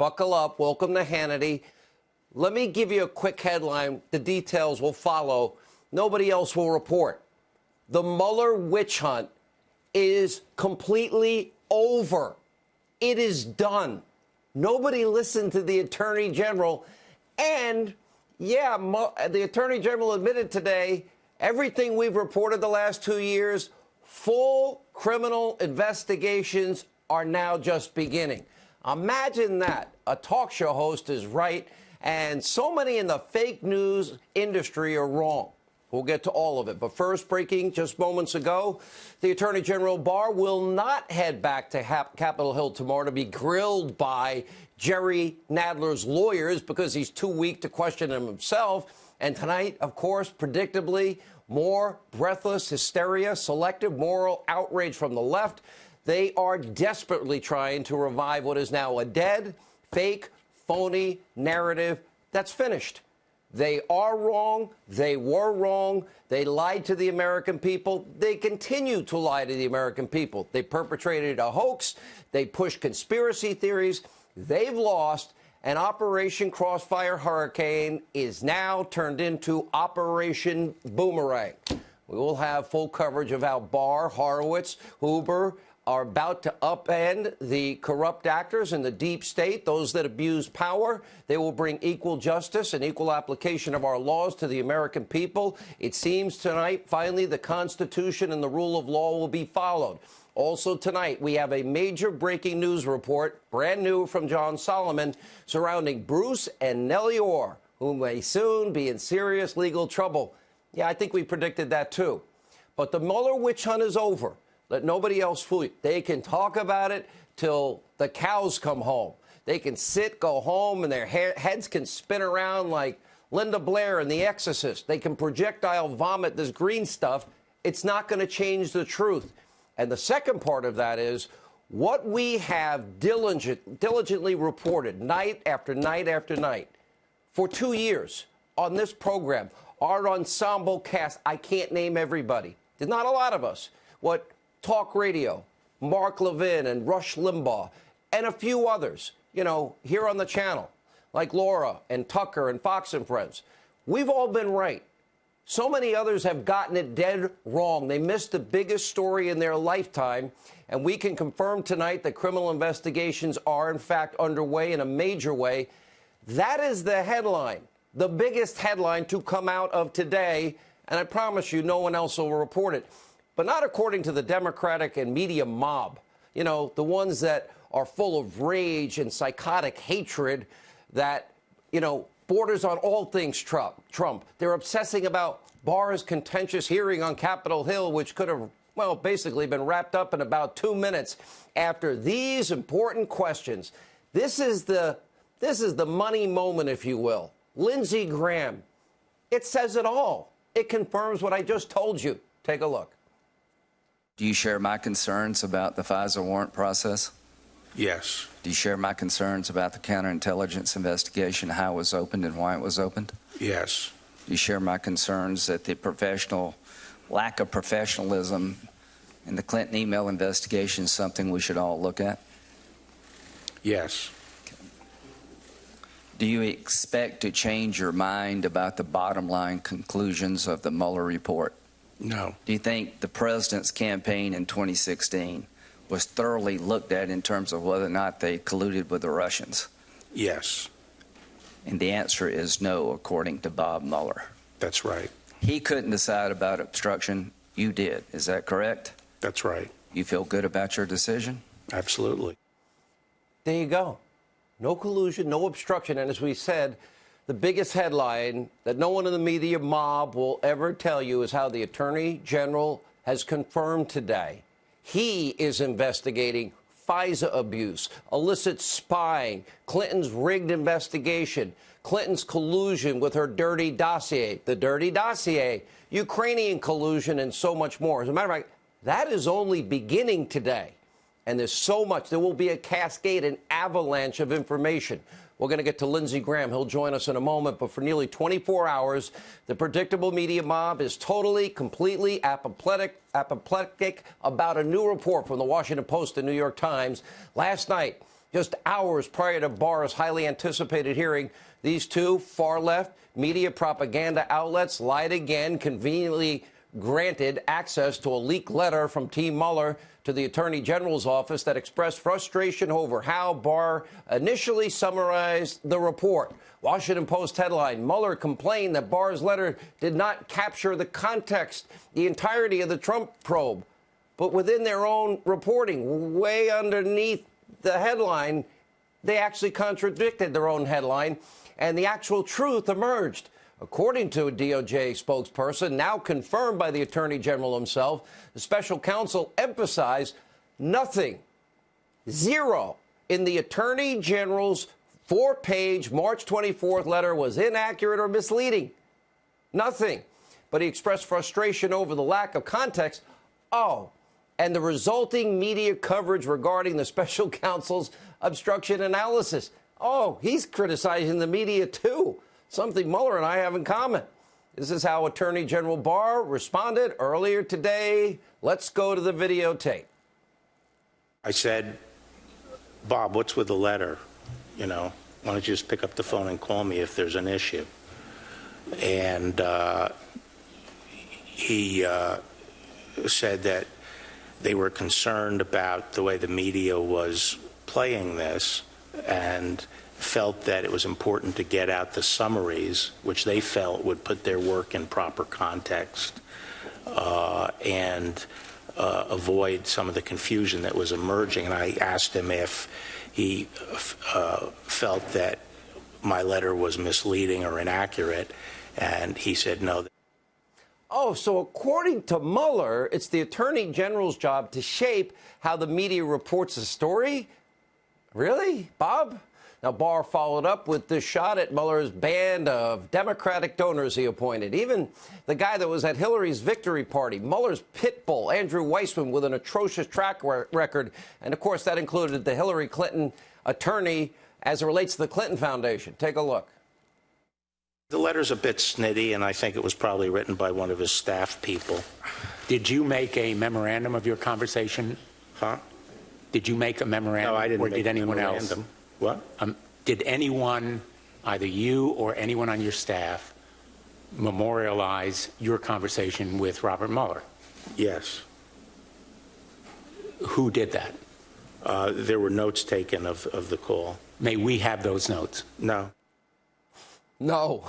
buckle up. Welcome to Hannity. Let me give you a quick headline. The details will follow. Nobody else will report. The Mueller witch hunt is completely over. It is done. Nobody listened to the Attorney General. And, yeah, the Attorney General admitted today everything we've reported the last 2 years, full criminal investigations are now just beginning. Imagine that. A talk show host is right, and so many in the fake news industry are wrong. We'll get to all of it. But first, breaking just moments ago, the Attorney General Barr will not head back to Capitol Hill tomorrow to be grilled by Jerry Nadler's lawyers because he's too weak to question him himself. And tonight, of course, predictably, more breathless hysteria, selective moral outrage from the left. They are desperately trying to revive what is now a dead, fake, phony narrative that's finished. They are wrong. They were wrong. They lied to the American people. They continue to lie to the American people. They perpetrated a hoax. They pushed conspiracy theories. They've lost. And Operation Crossfire Hurricane is now turned into Operation Boomerang. We will have full coverage of how Barr, Horowitz, Huber are about to upend the corrupt actors in the deep state, those that abuse power. They will bring equal justice and equal application of our laws to the American people. It seems tonight, finally, the Constitution and the rule of law will be followed. Also tonight, we have a major breaking news report, brand new from John Solomon, surrounding Bruce and Nellie Orr, who may soon be in serious legal trouble. Yeah, I think we predicted that too. But the Mueller witch hunt is over. Let nobody else fool you. They can talk about it till the cows come home. They can sit, go home, and their heads can spin around like Linda Blair in The Exorcist. They can projectile vomit this green stuff. It's not going to change the truth. And the second part of that is what we have diligently reported night after night after night for 2 years on this program. Our ensemble cast, I can't name everybody. There's not a lot of us. What talk radio, Mark Levin and Rush Limbaugh, and a few others, you know, here on the channel, like Laura and Tucker and Fox and Friends. We've all been right. So many others have gotten it dead wrong. They missed the biggest story in their lifetime, and we can confirm tonight that criminal investigations are, in fact, underway in a major way. That is the headline, the biggest headline to come out of today, and I promise you no one else will report it. But not according to the Democratic and media mob, you know, the ones that are full of rage and psychotic hatred that, you know, borders on all things Trump. They're obsessing about Barr's contentious hearing on Capitol Hill, which could have, well, basically been wrapped up in about 2 minutes after these important questions. This is the money moment, if you will. Lindsey Graham. It says it all. It confirms what I just told you. Take a look. Do you share my concerns about the FISA warrant process? Yes. Do you share my concerns about the counterintelligence investigation, how it was opened and why it was opened? Yes. Do you share my concerns that the lack of professionalism in the Clinton email investigation is something we should all look at? Yes. Okay. Do you expect to change your mind about the bottom line conclusions of the Mueller report? No. Do you think the president's campaign in 2016 was thoroughly looked at in terms of whether or not they colluded with the Russians? Yes. And the answer is no, according to Bob Mueller. That's right. He couldn't decide about obstruction. You did. Is that correct? That's right. You feel good about your decision? Absolutely. There you go. No collusion, no obstruction. And as we said, the biggest headline that no one in the media mob will ever tell you is how the Attorney General has confirmed today he is investigating FISA abuse, illicit spying, Clinton's rigged investigation, Clinton's collusion with her dirty dossier, the dirty dossier, Ukrainian collusion, and so much more. As a matter of fact, that is only beginning today. And there's so much. There will be a cascade, an avalanche of information. We're going to get to Lindsey Graham. He'll join us in a moment. But for nearly 24 hours, the predictable media mob is totally, completely apoplectic about a new report from the Washington Post and New York Times. Last night, Just hours prior to Barr's highly anticipated hearing, these two far-left media propaganda outlets lied again, conveniently granted access to a leaked letter from Team Mueller to the Attorney General's office that expressed frustration over how Barr initially summarized the report. Washington Post headline, Mueller complained that Barr's letter did not capture the context, the entirety of the Trump probe. But within their own reporting, way underneath the headline, they actually contradicted their own headline, and the actual truth emerged. According to a DOJ spokesperson, now confirmed by the Attorney General himself, the special counsel emphasized nothing, zero, in the Attorney General's 4-page March 24th letter was inaccurate or misleading. Nothing. But he expressed frustration over the lack of context. Oh, and the resulting media coverage regarding the special counsel's obstruction analysis. Oh, he's criticizing the media, too. Something Mueller and I have in common. This is how Attorney General Barr responded earlier today. Let's go to the videotape. I said, Bob, what's with the letter? You know, why don't you just pick up the phone and call me if there's an issue? And he said that they were concerned about the way the media was playing this and felt that it was important to get out the summaries, which they felt would put their work in proper context and avoid some of the confusion that was emerging. And I asked him if he felt that my letter was misleading or inaccurate, and he said no. Oh, so according to Mueller, it's the Attorney General's job to shape how the media reports a story? Really, Bob? Now, Barr followed up with this shot at Mueller's band of Democratic donors he appointed. Even the guy that was at Hillary's victory party, Mueller's pit bull, Andrew Weissman, with an atrocious track record. And, of course, that included the Hillary Clinton attorney as it relates to the Clinton Foundation. Take a look. The letter's a bit snitty, and I think it was probably written by one of his staff people. Did you make a memorandum of your conversation? Huh? Did you make a memorandum? No, I didn't. Or did anyone else? What? Did anyone, either you or anyone on your staff, memorialize your conversation with Robert Mueller? Yes. Who did that? There were notes taken of the call. May we have those notes? No. No.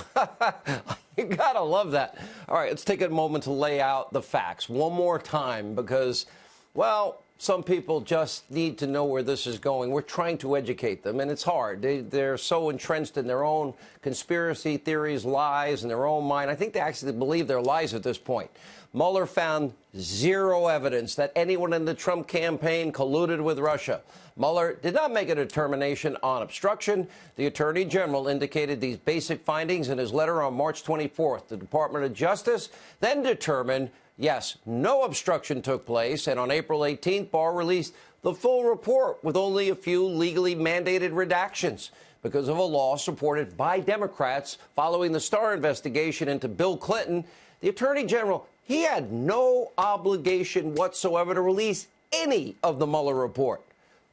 You gotta love that. All right, let's take a moment to lay out the facts one more time because, well, some people just need to know where this is going. We're trying to educate them, and it's hard. They're so entrenched in their own conspiracy theories, lies, in their own mind. I think they actually believe their lies at this point. Mueller found zero evidence that anyone in the Trump campaign colluded with Russia. Mueller did not make a determination on obstruction. The Attorney General indicated these basic findings in his letter on March 24th. The Department of Justice then determined, yes, no obstruction took place, and on April 18th, Barr released the full report with only a few legally mandated redactions because of a law supported by Democrats following the Starr investigation into Bill Clinton. The Attorney General, he had no obligation whatsoever to release any of the Mueller report.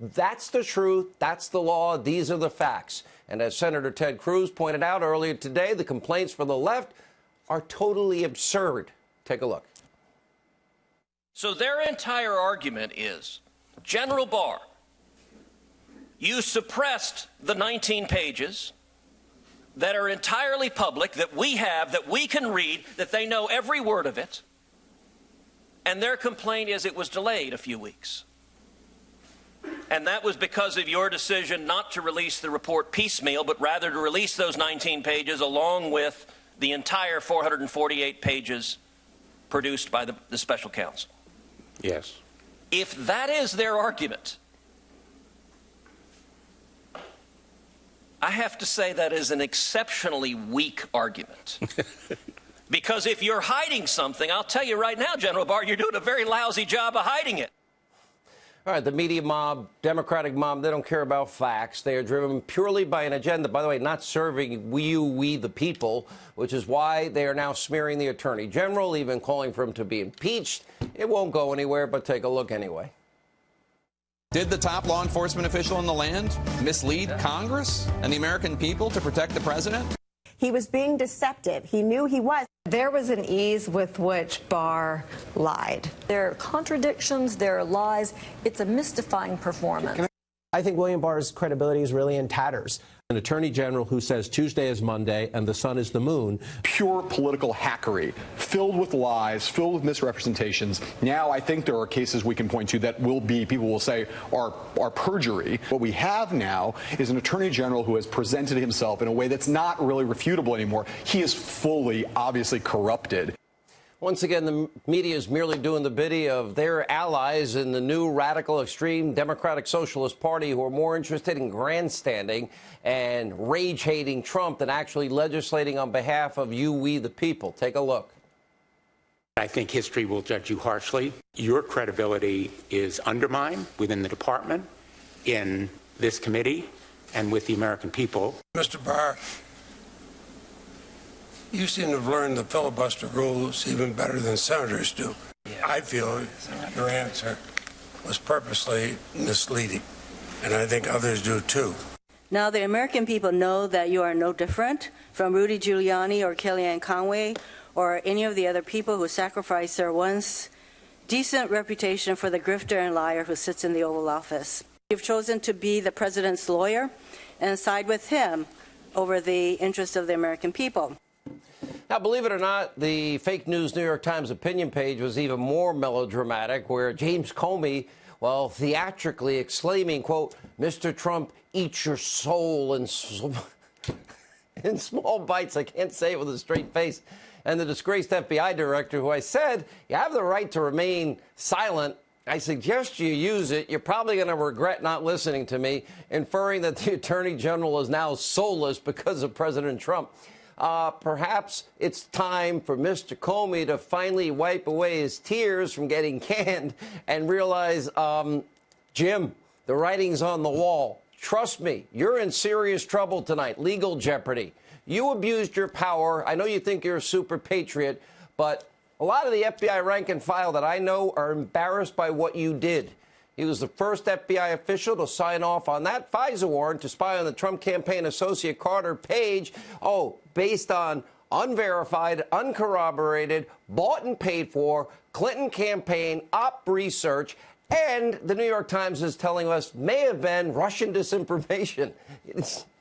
That's the truth. That's the law. These are the facts. And as Senator Ted Cruz pointed out earlier today, the complaints from the left are totally absurd. Take a look. So their entire argument is, General Barr, you suppressed the 19 pages that are entirely public, that we have, that we can read, that they know every word of it. And their complaint is it was delayed a few weeks. And that was because of your decision not to release the report piecemeal, but rather to release those 19 pages along with the entire 448 pages produced by the special counsel. Yes. If that is their argument, I have to say that is an exceptionally weak argument. Because if you're hiding something, I'll tell you right now, General Barr, you're doing a very lousy job of hiding it. All right, the media mob, Democratic mob, they don't care about facts. They are driven purely by an agenda, by the way, not serving we the people, which is why they are now smearing the Attorney General, even calling for him to be impeached. It won't go anywhere, but take a look anyway. Did the top law enforcement official in the land mislead Congress and the American people to protect the president? He was being deceptive. He knew he was. There was an ease with which Barr lied. There are contradictions, there are lies. It's a mystifying performance. I think William Barr's credibility is really in tatters. An attorney general who says Tuesday is Monday and the sun is the moon. Pure political hackery, filled with lies, filled with misrepresentations. Now I think there are cases we can point to that will be, people will say, are perjury. What we have now is an attorney general who has presented himself in a way that's not really refutable anymore. He is fully, obviously corrupted. Once again, the media is merely doing the bidding of their allies in the new radical extreme Democratic Socialist Party who are more interested in grandstanding and rage-hating Trump than actually legislating on behalf of you, we, the people. Take a look. I think history will judge you harshly. Your credibility is undermined within the department, in this committee, and with the American people. Mr. Barr, you seem to have learned the filibuster rules even better than senators do. I feel your answer was purposely misleading, and I think others do too. Now, the American people know that you are no different from Rudy Giuliani or Kellyanne Conway or any of the other people who sacrificed their once decent reputation for the grifter and liar who sits in the Oval Office. You've chosen to be the president's lawyer and side with him over the interests of the American people. Now, believe it or not, the fake news New York Times opinion page was even more melodramatic, where James Comey, well, theatrically exclaiming, quote, "Mr. Trump, eat your soul in small bites." I can't say it with a straight face. And the disgraced FBI director, who I said, you have the right to remain silent. I suggest you use it. You're probably going to regret not listening to me, inferring that the Attorney General is now soulless because of President Trump. Perhaps it's time for Mr. Comey to finally wipe away his tears from getting canned and realize, Jim, the writing's on the wall. Trust me, you're in serious trouble tonight. Legal jeopardy. You abused your power. I know you think you're a super patriot, but a lot of the FBI rank and file that I know are embarrassed by what you did. He was the first FBI official to sign off on that FISA warrant to spy on the Trump campaign associate Carter Page. Oh, based on unverified, uncorroborated, bought and paid for Clinton campaign op research, and the New York Times is telling us may have been Russian disinformation.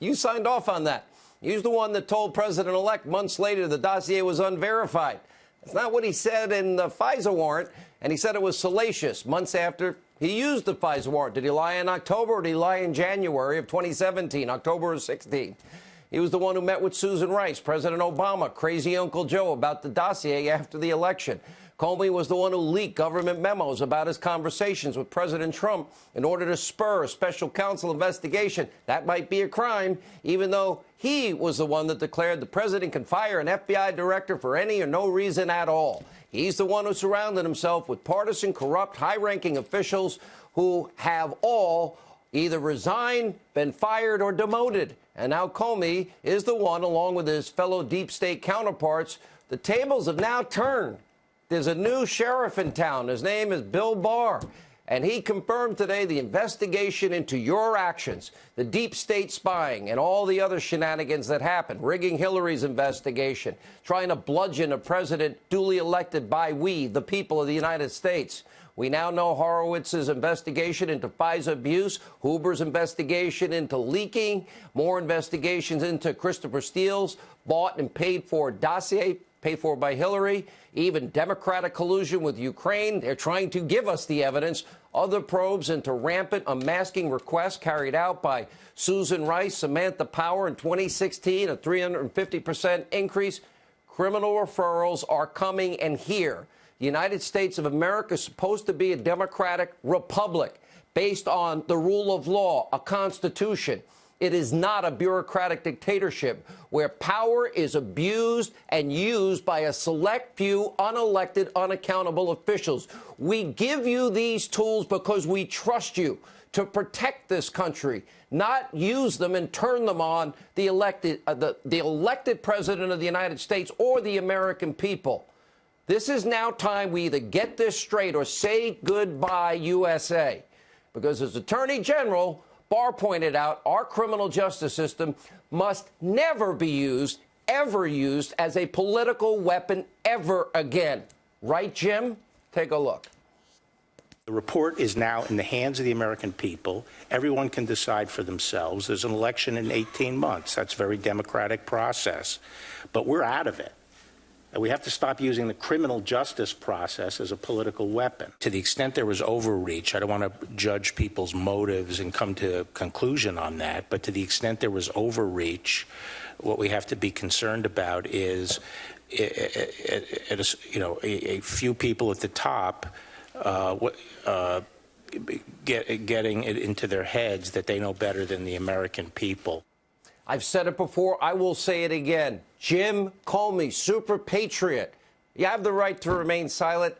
You signed off on that. He's the one that told President-elect months later the dossier was unverified. That's not what he said in the FISA warrant, and he said it was salacious months after he used the FISA warrant. Did he lie in October or did he lie in January of 2017, October of 16? He was the one who met with Susan Rice, President Obama, crazy Uncle Joe about the dossier after the election. Comey was the one who leaked government memos about his conversations with President Trump in order to spur a special counsel investigation. That might be a crime, even though he was the one that declared the president can fire an FBI director for any or no reason at all. He's the one who surrounded himself with partisan, corrupt, high-ranking officials who have all either resigned, been fired, or demoted. And now Comey is the one, along with his fellow deep state counterparts. The tables have now turned. There's a new sheriff in town. His name is Bill Barr. And he confirmed today the investigation into your actions, the deep state spying, and all the other shenanigans that happened, rigging Hillary's investigation, trying to bludgeon a president duly elected by we, the people of the United States. We now know Horowitz's investigation into FISA abuse, Huber's investigation into leaking, more investigations into Christopher Steele's bought and paid for dossier, paid for by Hillary, even Democratic collusion with Ukraine. They're trying to give us the evidence. Other probes into rampant unmasking requests carried out by Susan Rice, Samantha Power in 2016, a 350% increase. Criminal referrals are coming, and here. The United States of America is supposed to be a democratic republic based on the rule of law, a constitution. It is not a bureaucratic dictatorship where power is abused and used by a select few unelected, unaccountable officials. We give you these tools because we trust you to protect this country, not use them and turn them on the elected president of the United States or the American people. This is now time we either get this straight or say goodbye, USA. Because as Attorney General, Barr pointed out, our criminal justice system must never be used, ever used, as a political weapon ever again. Right, Jim? Take a look. The report is now in the hands of the American people. Everyone can decide for themselves. There's an election in 18 months. That's a very democratic process. But we're out of it. And we have to stop using the criminal justice process as a political weapon. To the extent there was overreach, I don't want to judge people's motives and come to a conclusion on that, but to the extent there was overreach, what we have to be concerned about is a few people at the top getting it into their heads that they know better than the American people. I've said it before. I will say it again. Jim Comey, super patriot. You have the right to remain silent.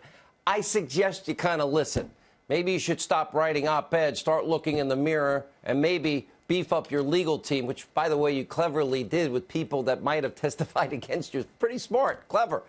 I suggest you kind of listen. Maybe you should stop writing op-eds, start looking in the mirror, and maybe beef up your legal team, which, by the way, you cleverly did with people that might have testified against you. Pretty smart, clever.